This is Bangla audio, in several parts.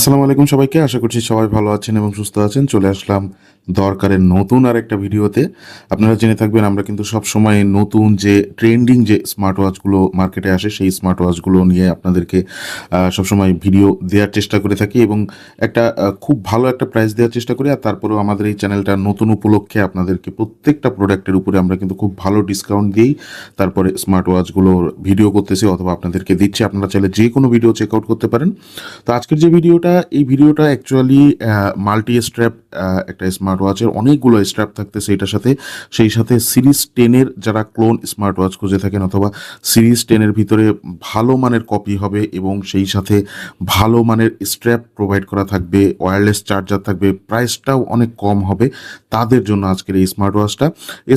আসসালামু আলাইকুম সবাইকে। আশা করছি সবাই ভালো আছেন এবং সুস্থ আছেন। চলে আসলাম দরকারের নতুন আর একটা ভিডিওতে। আপনারা জেনে থাকবেন আমরা কিন্তু সবসময় নতুন যে ট্রেন্ডিং যে স্মার্ট ওয়াচগুলো মার্কেটে আসে সেই স্মার্ট ওয়াচগুলো নিয়ে আপনাদেরকে সবসময় ভিডিও দেওয়ার চেষ্টা করে থাকি এবং একটা খুব ভালো একটা প্রাইস দেওয়ার চেষ্টা করি। আর তারপরেও আমাদের এই চ্যানেলটা নতুন উপলক্ষে আপনাদেরকে প্রত্যেকটা প্রোডাক্টের উপরে আমরা কিন্তু খুব ভালো ডিসকাউন্ট দিই। তারপরে স্মার্ট ওয়াচগুলোর ভিডিও করতেছি অথবা আপনাদেরকে দিচ্ছি। আপনারা চাইলে যে কোনো ভিডিও চেক আউট করতে পারেন। তো আজকের যে ভিডিওটা এই ভিডিওটা অ্যাকচুয়ালি মাল্টি স্ট্র্যাপ একটা স্মার্ট ওয়াচের অনেকগুলো স্ট্র্যাপ থাকতেছে এটার সাথে। সেই সাথে সিরিজ 10-এর যারা ক্লোন স্মার্ট ওয়াচ খুঁজে থাকেন অথবা সিরিজ 10-এর ভিতরে ভালো মানের কপি হবে এবং সেই সাথে ভালো মানের স্ট্র্যাপ প্রোভাইড করা থাকবে, ওয়্যারলেস চার্জার থাকবে, প্রাইসটাও অনেক কম হবে, তাদের জন্য আজকের এই স্মার্ট ওয়াচটা।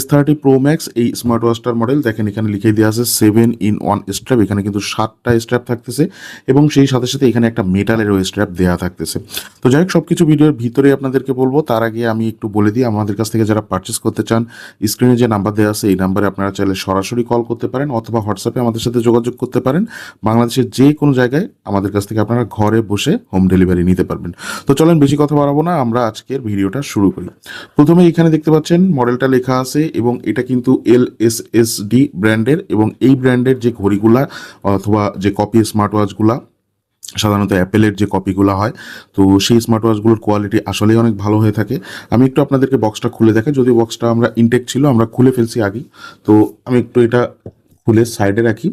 S30 Pro Max এই স্মার্ট ওয়াচটার মডেল দেখেন এখানে লিখে দেওয়া আছে 7-in-1 স্ট্র্যাপ। এখানে কিন্তু 7টা স্ট্র্যাপ থাকতেছে এবং সেই সাথে সাথে এখানে একটা মেটালেরও স্ট্র্যাপ দেওয়া থাকতেছে। তো যাই হোক, সবকিছু ভিডিওর ভিতরে আপনাদেরকে বলবো। তার আগে আমি একটু বলে দিই, আমাদের কাছ থেকে যারা পারচেস করতে চান স্ক্রিনে যে নাম্বার দেওয়া আছে এই নাম্বারে আপনারা চাইলে সরাসরি কল করতে পারেন অথবা হোয়াটসঅ্যাপে আমাদের সাথে যোগাযোগ করতে পারেন। বাংলাদেশের যে কোনো জায়গায় আমাদের কাছ থেকে আপনারা ঘরে বসে হোম ডেলিভারি নিতে পারবেন। তো চলেন বেশি কথা বাড়াবো না, আমরা আজকের ভিডিওটা শুরু করি। প্রথমে এখানে দেখতে পাচ্ছেন মডেলটা লেখা আছে এবং এটা কিন্তু LSSD ব্র্যান্ডের এবং এই ব্র্যান্ডের যে ঘড়িগুলা অথবা যে কপি স্মার্ট ওয়াচগুলা সাধারণত অ্যাপেলের যে কপিগুলো হয়, তো সেই স্মার্ট ওয়াচগুলোর কোয়ালিটি আসলেই অনেক ভালো হয়ে থাকে। আমি একটু আপনাদেরকে বক্সটা খুলে দেখাই, যদিও বক্সটা আমরা ইনটেক ছিল, আমরা খুলে ফেলছি আগেই। তো আমি একটু এটা খুলে সাইডে রাখি।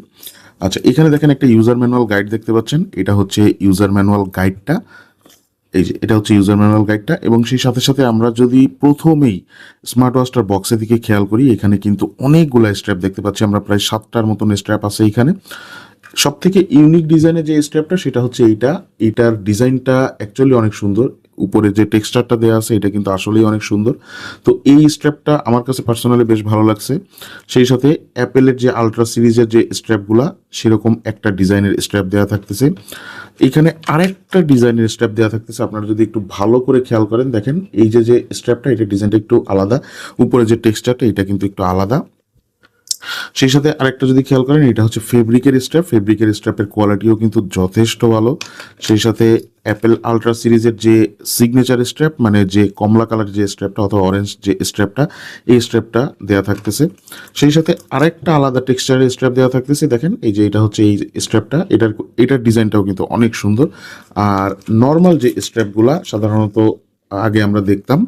আচ্ছা, এখানে দেখেন একটা ইউজার ম্যানুয়াল গাইড দেখতে পাচ্ছেন। এটা হচ্ছে ইউজার ম্যানুয়াল গাইডটা। এই যে এটা হচ্ছে ইউজার ম্যানুয়াল গাইডটা এবং সেই সাথে সাথে আমরা যদি প্রথমেই স্মার্ট ওয়াচটার বক্সের দিকে খেয়াল করি, এখানে কিন্তু অনেকগুলো স্ট্র্যাপ দেখতে পাচ্ছি আমরা, প্রায় 7টার মতন স্ট্র্যাপ আছে এখানে। সব থেকে ইউনিক ডিজাইনের যে স্ট্র্যাপটা সেটা হচ্ছে এটার ডিজাইনটা অ্যাকচুয়ালি অনেক সুন্দর। উপরে যে টেক্সচারটা দেওয়া আছে এটা কিন্তু আসলেই অনেক সুন্দর। তো এই স্ট্র্যাপটা আমার কাছে পার্সোনালি বেশ ভালো লাগছে। সেই সাথে অ্যাপেলের যে আলট্রা সিরিজের যে স্ট্র্যাপগুলা সেরকম একটা ডিজাইনের স্ট্র্যাপ দেওয়া থাকতেছে। এখানে আরেকটা ডিজাইনের স্ট্র্যাপ দেওয়া থাকতেছে, আপনারা যদি একটু ভালো করে খেয়াল করেন দেখেন এই যে স্ট্র্যাপটা এটা ডিজাইনটা একটু আলাদা, উপরে যে টেক্সচারটা এটা কিন্তু একটু আলাদা। সেই সাথে আরেকটা যদি খেয়াল করেন এটা হচ্ছে ফেব্রিকের স্ট্র্যাপের কোয়ালিটিও কিন্তু যথেষ্ট ভালো। সেই সাথে অ্যাপেল আলট্রা সিরিজের যে সিগনেচার স্ট্র্যাপ মানে যে কমলা কালার যে স্ট্র্যাপটা অথবা অরেঞ্জ যে স্ট্র্যাপটা, এই স্ট্র্যাপটা দেওয়া থাকতেছে। সেই সাথে আরেকটা আলাদা টেক্সচারের স্ট্র্যাপ দেওয়া থাকতেছে, দেখেন এই যে এটা হচ্ছে এই স্ট্র্যাপটা, এটার ডিজাইনটাও কিন্তু অনেক সুন্দর। আর নর্মাল যে স্ট্র্যাপগুলা সাধারণত আগে আমরা দেখতাম,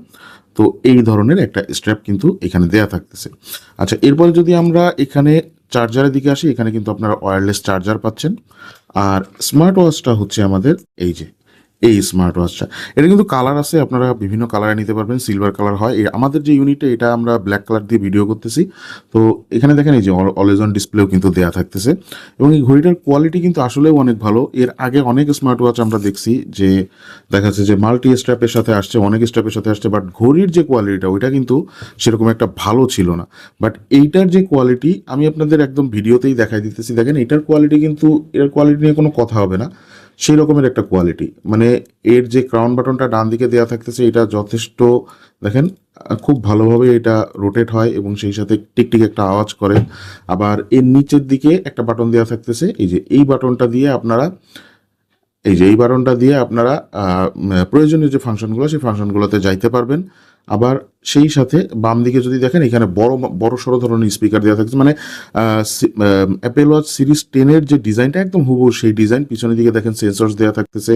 তো এই ধরনের একটা স্ট্র্যাপ কিন্তু এখানে দেয়া থাকতেছে। আচ্ছা, এরপর যদি আমরা এখানে চার্জারের দিকে আসি, এখানে কিন্তু আপনারা ওয়্যারলেস চার্জার পাচ্ছেন। আর স্মার্ট ওয়াচটা হচ্ছে আমাদের এই স্মার্ট ওয়াচটা, এটা কিন্তু কালার আছে, আপনারা বিভিন্ন কালারে নিতে পারবেন। সিলভার কালার হয়, আমাদের যে ইউনিটটা এটা আমরা ব্ল্যাক কালার দিয়ে ভিডিও করতেছি। তো এখানে দেখেন এই যে অলওয়েজ অন ডিসপ্লেও কিন্তু দেয়া থাকতেছে এবং এই ঘড়িটার কোয়ালিটি কিন্তু আসলেও অনেক ভালো। এর আগে অনেক স্মার্ট ওয়াচ আমরা দেখছি যে দেখা যাচ্ছে যে মাল্টি স্ট্র্যাপের সাথে আসছে, অনেক স্ট্র্যাপের সাথে আসছে, বাট ঘড়ির যে কোয়ালিটিটা ওইটা কিন্তু সেরকম একটা ভালো ছিল না। বাট এইটার যে কোয়ালিটি আমি আপনাদের একদম ভিডিওতেই দেখাই দিতেছি, দেখেন এটার কোয়ালিটি কিন্তু, এর কোয়ালিটি নিয়ে কোনো কথা হবে না, সেই রকমের একটা কোয়ালিটি। মানে এর যে ক্রাউন বাটনটা ডান দিকে দেওয়া থাকতেছে এটা যথেষ্ট, দেখেন খুব ভালোভাবে এটা রোটেট হয় এবং সেই সাথে টিকটিক একটা আওয়াজ করে। আবার এর নিচের দিকে একটা বাটন দেওয়া থাকতেছে, এই যে এই বাটনটা দিয়ে আপনারা প্রয়োজনীয় যে ফাংশনগুলো সেই ফাংশনগুলোতে যাইতে পারবেন। আবার সেই সাথে বাম দিকে যদি দেখেন এখানে বড় সড়ো ধরনের স্পিকার দেওয়া থাকছে, মানে অ্যাপেল ওয়াচ সিরিজ 10-এর যে ডিজাইনটা একদম হুবহু সেই ডিজাইন। পিছনের দিকে দেখেন সেন্সরস দেওয়া থাকতেছে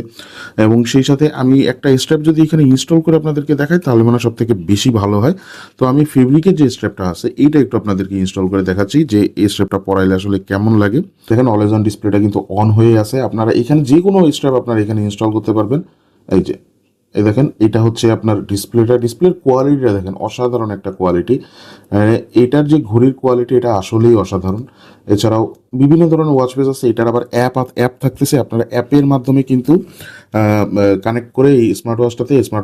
এবং সেই সাথে আমি একটা স্ট্র্যাপ যদি এখানে ইনস্টল করে আপনাদেরকে দেখাই তাহলে মানে সব থেকে বেশি ভালো হয়। তো আমি ফেব্রিকের যে স্ট্র্যাপটা আছে এইটা একটু আপনাদেরকে ইনস্টল করে দেখাচ্ছি যে এই স্ট্র্যাপটা পরাইলে আসলে কেমন লাগে। দেখেন অলওয়েজ অন ডিসপ্লেটা কিন্তু অন হয়ে আছে, আপনারা এখানে যে কোনো স্ট্র্যাপ আপনারা এখানে ইনস্টল করতে পারবেন। এই দেখেন এটা হচ্ছে আপনার ডিসপ্লের কোয়ালিটিটা দেখেন, অসাধারণ একটা কোয়ালিটি। এটার যে ঘড়ির কোয়ালিটি এটা আসলেই অসাধারণ। এছাড়াও বিভিন্ন ধরনের ওয়াচ ফেস আছে, এটার আবার অ্যাপ থাকতেছে, আপনারা অ্যাপের মাধ্যমে কিন্তু কানেক্ট করে এই স্মার্ট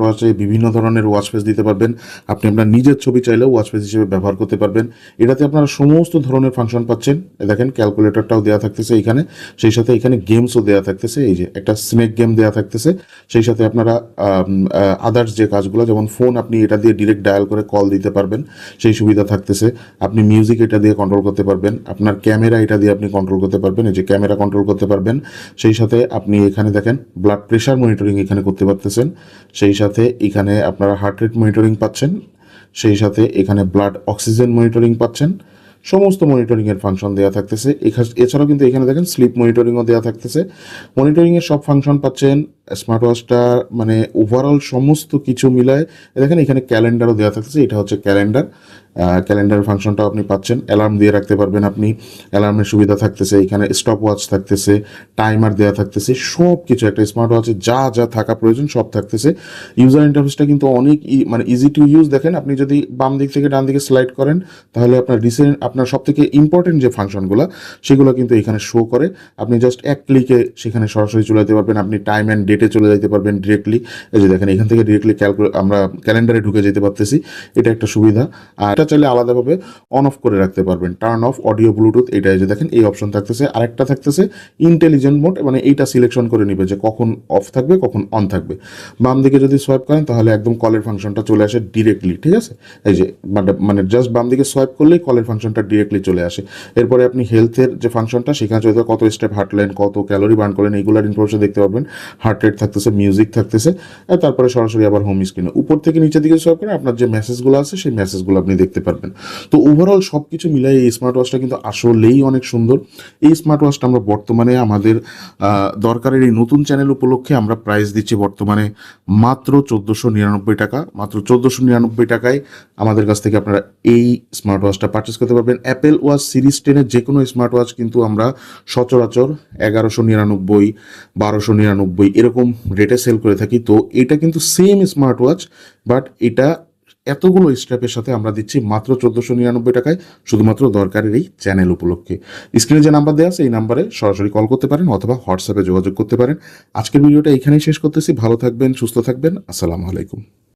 ওয়াচে বিভিন্ন ধরনের ওয়াচ ফেস দিতে পারবেন। আপনি আপনার নিজের ছবি চাইলেও ওয়াচ ফেস হিসেবে ব্যবহার করতে পারবেন। এটাতে আপনারা সমস্ত ধরনের ফাংশন পাচ্ছেন। দেখেন ক্যালকুলেটরটাও দেওয়া থাকতেছে এখানে, সেই সাথে এখানে গেমসও দেওয়া থাকতেছে, এই যে একটা স্নেক গেম দেওয়া থাকতেছে। সেই সাথে আপনারা আদার্স যে কাজগুলো, যেমন ফোন আপনি এটা দিয়ে ডিরেক্ট ডায়াল করে কল দিতে পারবেন, সেই সুবিধা থাকতেছে। আপনি মিউজিক এটা দিয়ে কন্ট্রোল করতে পারবেন, আপনার ক্যামেরা এটা দিয়ে আপনি কন্ট্রোল করতে পারবেন, এই যে ক্যামেরা কন্ট্রোল করতে পারবেন। সেই সাথে আপনি এখানে দেখেন ব্লাড প্রেশার প্রেশার মনিটরিং এখানে করতে পারতেছেন, সেই সাথে এখানে আপনারা হার্ট রেট মনিটরিং পাচ্ছেন, সেই সাথে এখানে ব্লাড অক্সিজেন মনিটরিং পাচ্ছেন, সমস্ত মনিটরিংয়ের ফাংশন দেওয়া থাকতেছে। এছাড়াও কিন্তু এখানে দেখেন স্লিপ মনিটরিংও দেওয়া থাকতেছে। মনিটরিংয়ের সব ফাংশন পাচ্ছেন। স্মার্ট ওয়াচটা মানে ওভারঅল সমস্ত কিছু মিলায় দেখেন এখানে ক্যালেন্ডারও দেওয়া থাকতেছে, এটা হচ্ছে ক্যালেন্ডার। ক্যালেন্ডার ফাংশনটাও আপনি পাচ্ছেন, অ্যালার্ম দিয়ে রাখতে পারবেন আপনি, অ্যালার্মের সুবিধা থাকতেছে, এখানে স্টপ ওয়াচ থাকতেছে, টাইমার দেওয়া থাকতেছে, সব কিছু একটা স্মার্ট ওয়াচে যা যা থাকা প্রয়োজন সব থাকতেছে। ইউজার ইন্টারফেসটা কিন্তু অনেক মানে ইজি টু ইউজ। দেখেন আপনি যদি বাম দিক থেকে ডান দিকে স্লাইড করেন তাহলে আপনার সব থেকে ইম্পর্টেন্ট যে ফাংশনগুলো সেগুলো কিন্তু এখানে শো করে। আপনি জাস্ট এক ক্লিকে সেখানে সরাসরি চলে যেতে পারবেন, আপনি টাইম অ্যান্ড ডেটে চলে যেতে পারবেন ডিরেক্টলি। এই যে দেখেন এখান থেকে ডিরেক্টলি আমরা ক্যালেন্ডারে ঢুকে যেতে পারতেছি, এটা একটা সুবিধা। আর এটা চাইলে আলাদাভাবে অন অফ করে রাখতে পারবেন, টার্ন অফ অডিও ব্লুটুথ, এটা যে দেখেন এই অপশন থাকতেছে। আরেকটা থাকতেছে ইন্টেলিজেন্ট মোড, মানে এইটা সিলেকশন করে নিবে যে কখন অফ থাকবে কখন অন থাকবে। বাম দিকে যদি সোয়াইপ করেন তাহলে একদম কলের ফাংশনটা চলে আসে ডিরেক্টলি, ঠিক আছে। এই যে মানে জাস্ট বাম দিকে সোয়াইপ করলেই কলের ফাংশনটা ডিরেক্টলি চলে আসে। এরপরে আপনি হেলথের যে ফাংশনটা সেখানে চলে কত স্টেপ হাঁটলেন, কত ক্যালোরি বার্ন করলেন, এইগুলোর ইনফরমেশন দেখতে পারবেন। হার্ট রেট থাকতেছে, মিউজিক থাকতেছে, আর তারপরে সরাসরি আবার হোম স্ক্রিনে উপর থেকে নিচের দিকে সোয়াইপ করে আপনার যে মেসেজগুলো আছে সেই মেসেজগুলো আপনি দেখতে পারবেন। তো ওভারঅল সব কিছু মিলাই এই স্মার্ট ওয়াচটা কিন্তু আসলেই অনেক সুন্দর। এই স্মার্ট ওয়াচটা আমরা বর্তমানে আমাদের দরকারের এই নতুন চ্যানেল উপলক্ষে আমরা প্রাইস দিচ্ছি বর্তমানে মাত্র 1499 টাকা। মাত্র 1499 টাকায় আমাদের কাছ থেকে আপনারা এই স্মার্ট ওয়াচটা পারচেস করতে পারবেন। অ্যাপেল ওয়াচ সিরিজ 10-এর যে কোনো স্মার্ট ওয়াচ কিন্তু আমরা সচরাচর 1199, 1299 এরকম রেটে সেল করে থাকি। তো এটা কিন্তু সেম স্মার্ট ওয়াচ, বাট এটা এতগুলো স্ট্র্যাপের সাথে আমরা দিচ্ছি মাত্র 1499 টাকায়, শুধুমাত্র দরকারের এই চ্যানেল উপলক্ষে। স্ক্রিনে যে নাম্বার দেওয়া আছে এই নাম্বারে সরাসরি কল করতে পারেন অথবা হোয়াটসঅ্যাপে যোগাযোগ করতে পারেন। আজকের ভিডিওটা এখানেই শেষ করতেছি। ভালো থাকবেন, সুস্থ থাকবেন। আসসালামু আলাইকুম।